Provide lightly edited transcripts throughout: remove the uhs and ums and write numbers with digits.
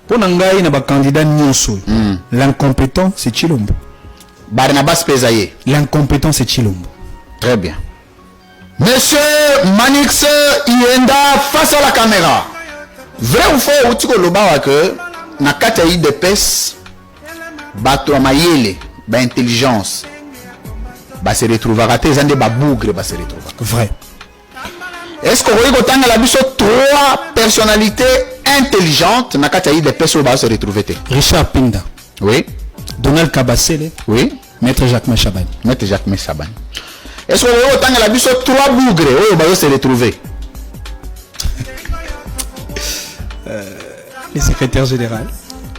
Pour Nangaï, n'a pas candidat Nyonso. L'incompétent, c'est Chilombo. Barnabas Pesaye. L'incompétent, c'est Chilombo. Très bien. Monsieur Manix Ienda face à la caméra. Vrai ou faux, ou tiko loba que na kata yi de pes bato amayele ba intelligence ba se retrouvera te zande ba bougre ba se retrouver. Vrai. Est-ce qu'on va tanga la biso trois personnalités intelligentes na kata yi de pes ba se retrouver te? Richard Pinda. Oui. Donald Kabasele. Oui. Maître Jacques Chabani. Maître Jacques Chabani. Est-ce qu'on va tanga la biso trois bougre ou ba se retrouver? Le secrétaire général.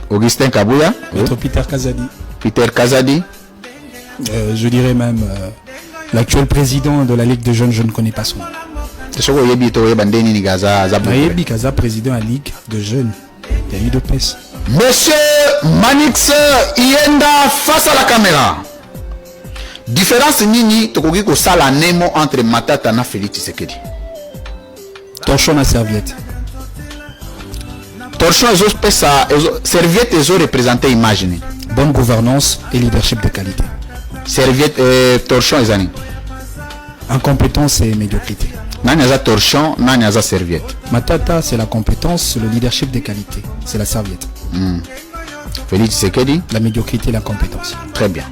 Augustin Kabouya. Maître Peter Kazadi. Peter Kazadi. Je dirais même l'actuel président de la Ligue de jeunes, je ne connais pas son nom. Nayebi Kaza, président de la Ligue de jeunes. Il y a eu de PES. Monsieur Manix Ienda face à la caméra. Différence nini tokoki ko sala nemo entre Matata na Félix Tshisekedi. Torchon à serviette. Torchon serviette ils ont représenté imagine. Bonne gouvernance et leadership de qualité. Serviette torchon ezani. Incompétence et médiocrité. Nanya torchon, nanya serviette. Matata c'est la compétence, le leadership de qualité. C'est la serviette. Félix Tshisekedi. La médiocrité et la compétence. Très bien.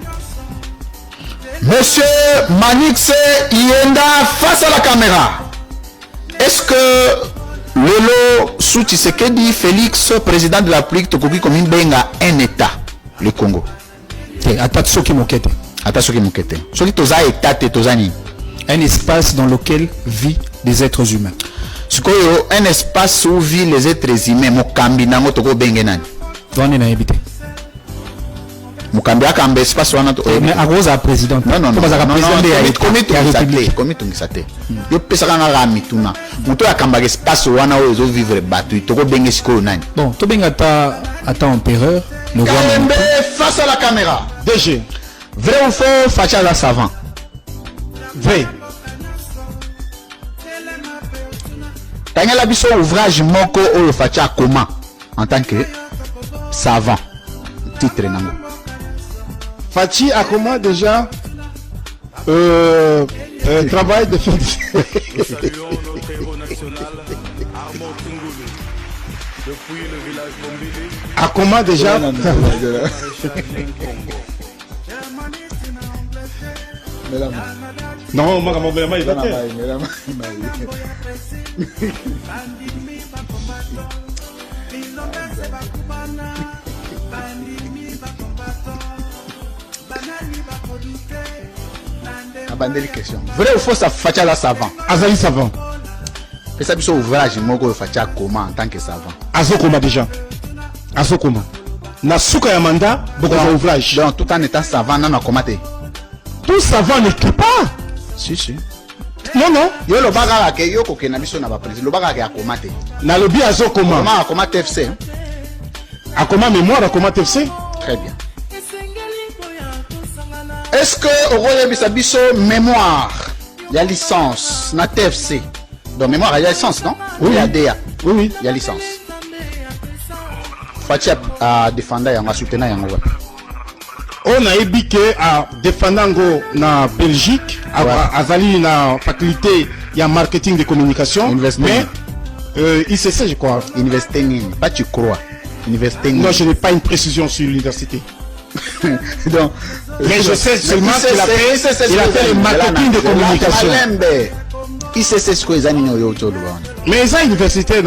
Monsieur Manix Ienda face à la caméra. Est-ce que Lelo sous Tshisekedi Félix, président de la République, Tokoki comme une benga un État, le Congo. Atatsoki Mokete. Atatsoki Mokete. Ce qui toza État tozani. Un espace dans lequel vivent les êtres humains. Ce que un espace où vivent les êtres humains. Mokambi nango toko bengenani. Donnez na habité. Mokambi akambe espace wana to. Mais à cause à président. Non. Comment tu misate? Yo pesa kana rami tuna. Muto akamba espace wana o zo vivre batu. Toko benge siko nani. Bon, to benga ta empereur, le roi. Kalembe face à la caméra. DG. Vrai ou faux, Facha la savant? Vrai. Tanya la biso ouvrage moko o Facha comment en tant que savant. Titre nango. Fachi a comment déjà travail de fin a comment déjà non, moi il va Abandonner question. Vrai ou faux, ça Facha la savant? Azali savant. Et ça, c'est ouvrage, moko Facha comment en tant que savant? Azokoma déjà. Azokoma. Na souka ya mandat, beaucoup d'ouvrage. Donc, tout en étant savant, non, comment t'es? Tout savant n'écrit pas. Si. Non. Yo le baga ke yo ko kena biso na ba président. Le baga ke akoma te. Na lobi azokoma. Comment akoma TFC? Akoma mémoire akoma TFC? Très bien. Est-ce que Oroye Bisabiso mémoire, il y a licence, na TFC. Donc mémoire, il y a licence, non? Oui. Il y a DA. Oui. Il y a licence. Fachi a défendu et a soutenu. On a ébiqué à défendango na Belgique, azali na faculté, il y a marketing de communication. Mais ICC, je crois. Investing, pas tu crois. Investing. Non, je n'ai pas une précision sur l'université. Donc, mais je sais seulement qu'il a fait le marketing de communication. ICC, c'est quoi les années? Mais ça, université,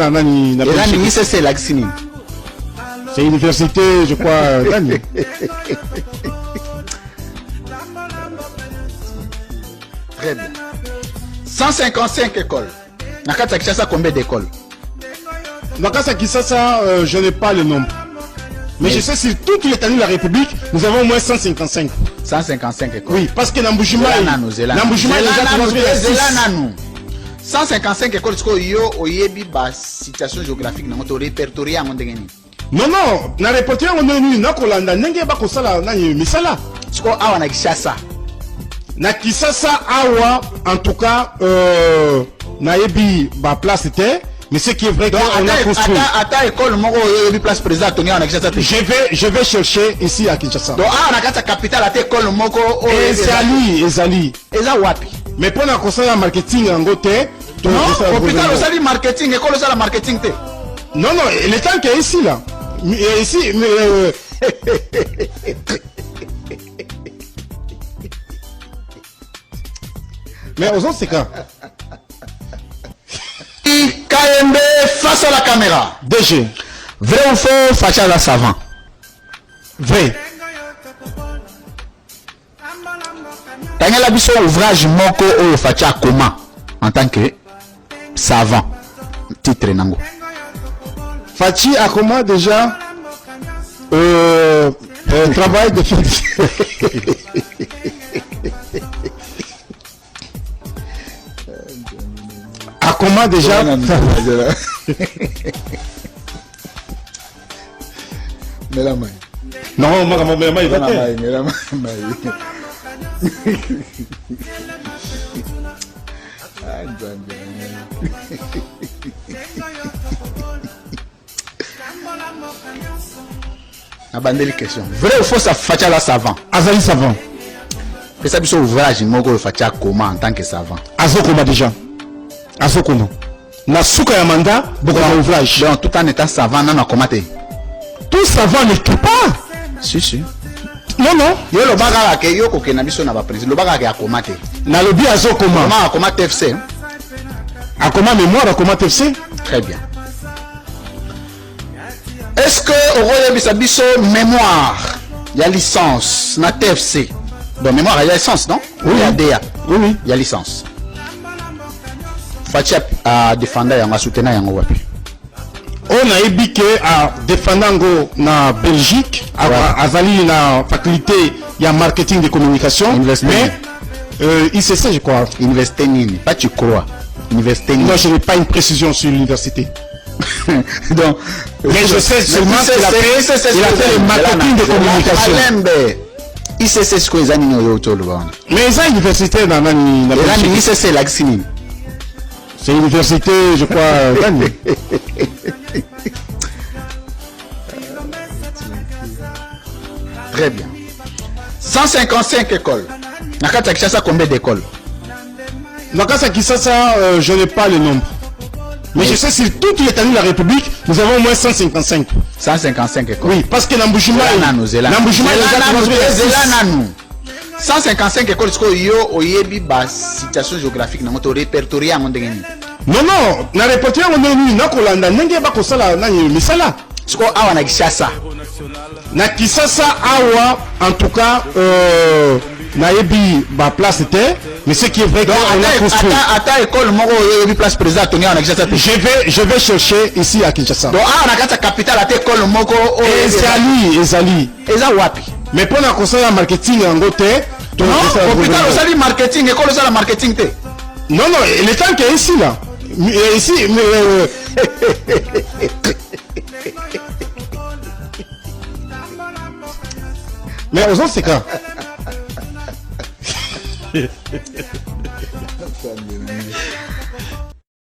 c'est université, je crois. Très bien. 155 écoles. Nakata Kishasa, combien d'écoles? Nakata Kishasa, je n'ai pas le nombre. Mais je sais sur toute l'étendue de la République, nous avons au moins 155. 155 écoles. Oui, parce que Namboujima est déjà 155 écoles, c'est quoi yo oyebi ba situation géographique na moto répertorié à mon dengeni. Non, na répertorié on est na kolanda ndenge ba kosala na misala. C'est quoi awa na Kishasa? Na Kishasa awa en tout cas na yebi ba place était Mais ce qui est vrai, qu'on a construit. Ata école moko yebi place président Tony on a Kinshasa. Je vais chercher ici à Kinshasa. Donc on a kata capitale ata école moko ezali. Eza wapi? Mais pour la conseil en marketing en côté. Non, hôpital aussi marketing, école aussi la marketing te. Non, le temps qui est ici là. Ici, mais aux autres c'est quand KMB face à la caméra. DG. Vrai ou faux, Facha la savant? Vrai. Tangela biso ouvrage moko o Facha comment en tant que savant. Titre nango. Fachi a comment déjà travail de a comment déjà non, moi, il va Abandonner question. Vrai ou faux, ça Facha la savant? Azali savant. Fais ça sur ouvrage, moko Facha comment en tant que savant? Azokoma déjà. Azokoma. Na souka ya mandat, beaucoup d'ouvrage. Donc tout en étant savant, non, comment t'es? Tout savant ne peut pas. Si. Non. Yo le baga ke yo ko ke na biso na ba président. Le baga ke akoma te. Na lobi azokoma. Comment akoma TFC? Akoma mémoire akoma TFC? Très bien. Est-ce que au biso mémoire, il y a licence na TFC? Donc mémoire, il y a licence, non? Oui, il y a DA. Oui. Il y a licence. Fachi a défendre yango soutenir yango wapi? On a ébiqué à défendre na Belgique, azali na faculté il y a marketing de communication, mais ICC je crois. Université nini? Pas tu crois? Université nini? Non, je n'ai pas une précision sur l'université. Donc, mais je sais seulement qu'il a fait le marketing de communication. ICC ce que les amis ont eu. Mais ça université dans la ICC la Xini. C'est université, je crois. Très bien. 155 écoles. Nakata Kinshasa, combien d'écoles? Nakata Kinshasa, je n'ai pas le nombre. Mais je sais sur toute l'étendue de la République, nous avons au moins 155. 155 écoles. Oui, parce que l'Amboujima, 155 écoles, c'est situation géographique, nous répertorié à mon dégât. Non, na répertorié à mon dégât, na kolanda, n'engé pas kosala, na misala. Ce qu'on a na Kinshasa. Na Kinshasa, awa, en tout cas, na yebi ba place était, mais ce qui est vrai qu'on a construit. Ata école moko yebi place président Tony on a Kinshasa. Je vais chercher ici à Kinshasa. Donc on a kata capitale ata école moko ezali. Eza wapi? Mais pour la conseil en marketing en côté, non, hôpital aussi marketing, école aussi la marketing te. Non, le temps qui est ici là. Ici mais aux autres c'est quand